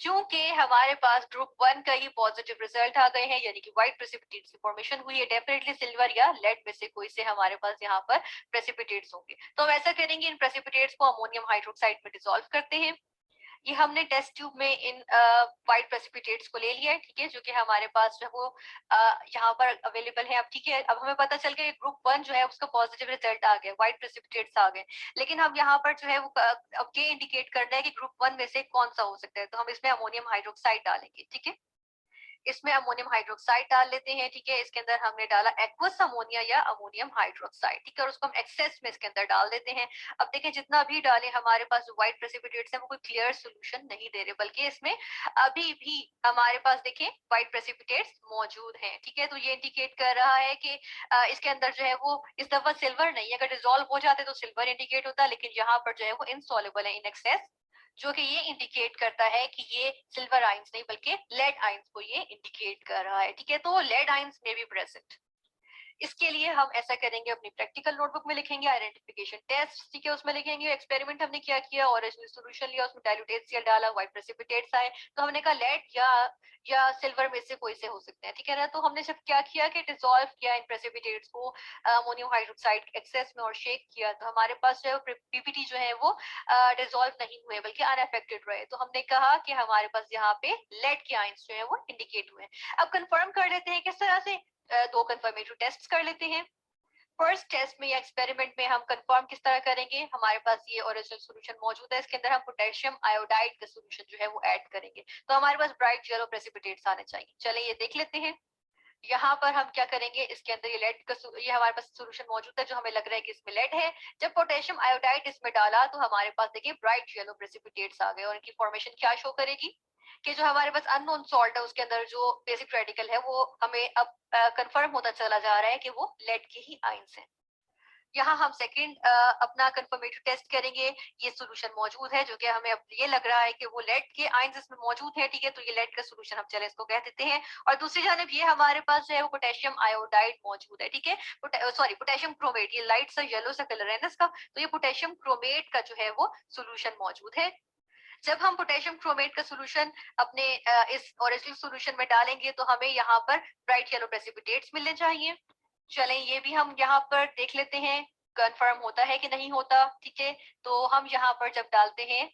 चूंकि हमारे पास ग्रुप 1 का ही पॉजिटिव रिजल्ट आ गए हैं, यानी कि व्हाइट प्रेसिपिटेट्स की फॉर्मेशन हुई है, डेफिनेटली सिल्वर या लेड में से कोई से हमारे पास यहाँ पर प्रेसिपिटेट्स होंगे। तो हम ऐसा करेंगे, इन प्रेसिपिटेट्स को अमोनियम हाइड्रोक्साइड में डिसॉल्व करते हैं। ये हमने टेस्ट ट्यूब में इन व्हाइट प्रेसिपिटेट्स को ले लिया है, ठीक है, जो कि हमारे पास जो है वो यहाँ पर अवेलेबल है अब, ठीक है। अब हमें पता चल गया ग्रुप 1 जो है उसका पॉजिटिव रिजल्ट आ गया, व्हाइट प्रेसिपिटेट्स आ गए, लेकिन हम यहाँ पर जो है वो अब ये इंडिकेट करना है कि ग्रुप 1 में से कौन सा हो सकता है, तो हम इसमें अमोनियम हाइड्रोक्साइड डालेंगे, ठीक है। इसमें अमोनियम हाइड्रोक्साइड डाल लेते हैं, ठीक है। इसके अंदर हमने डाला एक्वस अमोनिया या अमोनियम हाइड्रोक्साइड, ठीक है, और उसको हम एक्सेस में इसके अंदर डाल देते हैं। अब देखें जितना भी डाले हमारे पास जो व्हाइट प्रेसिपिटेट्स है वो कोई क्लियर सोल्यूशन नहीं दे रहे, बल्कि इसमें अभी भी हमारे पास देखें व्हाइट प्रेसिपिटेट्स मौजूद हैं, ठीक है। तो ये इंडिकेट कर रहा है कि इसके अंदर जो है वो इस दफा सिल्वर नहीं, अगर डिजोल्व हो जाते तो सिल्वर इंडिकेट होता, लेकिन यहाँ पर जो है वो इनसॉल्युबल है, इन एक्सेस, जो कि ये इंडिकेट करता है कि ये सिल्वर आयंस नहीं बल्कि लेड आयंस को ये इंडिकेट कर रहा है, ठीक है। तो लेड आयंस में भी प्रेजेंट, इसके लिए हम ऐसा करेंगे, अपनी प्रैक्टिकल नोटबुक में लिखेंगे आइडेंटिफिकेशन टेस्ट, ठीक है, उसमें लिखेंगे एक्सपेरिमेंट हमने क्या किया, ओरिजिनल सॉल्यूशन लिया, उसमें डाइल्यूट HCl डाला, व्हाइट प्रेसिपिटेट्स आए, तो हमने कहा लेड या सिल्वर में से कोई से हो सकते हैं, ठीक है ना। तो हमने जब क्या किया कि डिसॉल्व किया इन प्रेसिपिटेट्स को अमोनियम हाइड्रोक्साइड एक्सेस में और शेक किया, तो हमारे पास जो है PPT जो है वो डिसॉल्व नहीं हुए बल्कि अनअफेक्टेड रहे। तो हमने कहा कि हमारे पास यहाँ पे लेड के आयंस जो है वो इंडिकेट हुए। अब कंफर्म कर लेते हैं किस तरह से, दो कंफर्मेटरी टेस्ट कर लेते हैं। फर्स्ट टेस्ट में या एक्सपेरिमेंट में हम कंफर्म किस तरह करेंगे, हमारे पास ये ओरिजिनल सॉल्यूशन मौजूद है, इसके अंदर हम पोटेशियम आयोडाइड का सॉल्यूशन जो है वो ऐड करेंगे, तो हमारे पास ब्राइट येलो प्रेसिपिटेट्स आने चाहिए। चलिए ये देख लेते हैं। यहाँ पर हम क्या करेंगे, इसके अंदर ये लेड का ये हमारे पास सॉल्यूशन मौजूद है जो हमें लग रहा है कि इसमें लेड है। जब पोटेशियम आयोडाइड इसमें डाला तो हमारे पास देखिए ब्राइट येलो प्रेसिपिटेट्स आ गए, और इनकी फॉर्मेशन क्या शो करेगी कि जो हमारे पास अननोन सॉल्ट है उसके अंदर जो बेसिक रेडिकल है वो हमें अब कंफर्म होता चला जा रहा है कि वो लेड के ही आयंस हैं। यहाँ हम सेकंड अपना कंफर्मेटरी टेस्ट करेंगे। ये सॉल्यूशन मौजूद है जो कि हमें अब ये लग रहा है कि वो लेड के आयंस इसमें मौजूद है, ठीक है, तो ये लेड का सॉल्यूशन हम चले इसको कह देते हैं। और दूसरी जानब ये हमारे पास जो है वो पोटेशियम आयोडाइड मौजूद है, ठीक है, सॉरी पोटेशियम क्रोमेट, ये लाइट सा येलो सा कलर है ना इसका, तो ये पोटेशियम क्रोमेट का जो है वो सॉल्यूशन मौजूद है। जब हम पोटेशियम क्रोमेट का सॉल्यूशन अपने इस ओरिजिनल सॉल्यूशन में डालेंगे तो हमें यहाँ पर ब्राइट येलो प्रेसिपिटेट्स मिलने चाहिए। चलें ये भी हम यहाँ पर देख लेते हैं कंफर्म होता है कि नहीं होता, ठीक है। तो हम यहाँ पर जब डालते हैं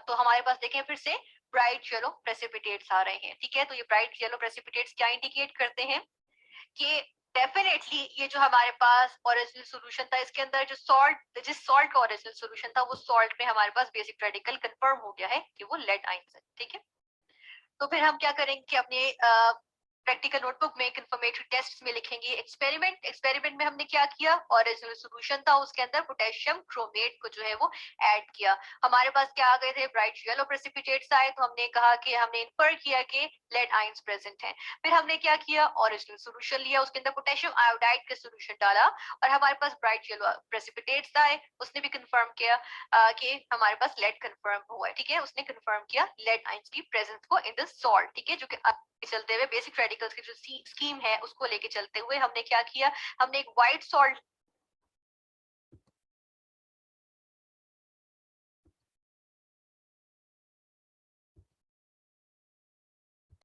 तो हमारे पास देखें फिर से ब्राइट येलो प्रेसिपिटेट्स आ रहे हैं, ठीक है। तो ये ब्राइट येलो प्रेसिपिटेट्स क्या इंडिकेट करते हैं कि डेफिनेटली ये जो हमारे पास ओरिजिनल सॉल्यूशन था इसके अंदर जो सॉल्ट, जिस सॉल्ट का ओरिजिनल सॉल्यूशन था वो सॉल्ट में हमारे पास बेसिक रेडिकल कंफर्म हो गया है कि वो लेड आयंस है, ठीक है। तो फिर हम क्या करेंगे कि अपने प्रैक्टिकल नोटबुक में कंफर्मेटरी टेस्ट में लिखेंगे एक्सपेरिमेंट में हमने क्या किया, ओरिजिनल सॉल्यूशन था उसके अंदर पोटेशियम क्रोमेट को जो है वो ऐड किया। हमारे पास क्या आ गए थे, ब्राइट येलो प्रेसिपिटेट्स आए, तो हमने कहा कि हमने इन्फर किया कि लेड आयंस प्रेजेंट हैं। फिर हमने क्या किया, ओरिजिनल सॉल्यूशन लिया, उसके अंदर पोटेशियम आयोडाइड का सॉल्यूशन डाला और हमारे पास ब्राइट येलो प्रेसिपिटेट्स आए, उसने भी कंफर्म किया कि हमारे पास लेड कंफर्म हुआ है, ठीक है। उसने कंफर्म किया लेड आयंस की प्रेजेंस को इन द सॉल्ट, ठीक है, जो कि चलते हुए बेसिक रेडिकल्स की जो स्कीम है उसको लेके चलते हुए हमने क्या किया, हमने एक व्हाइट सॉल्ट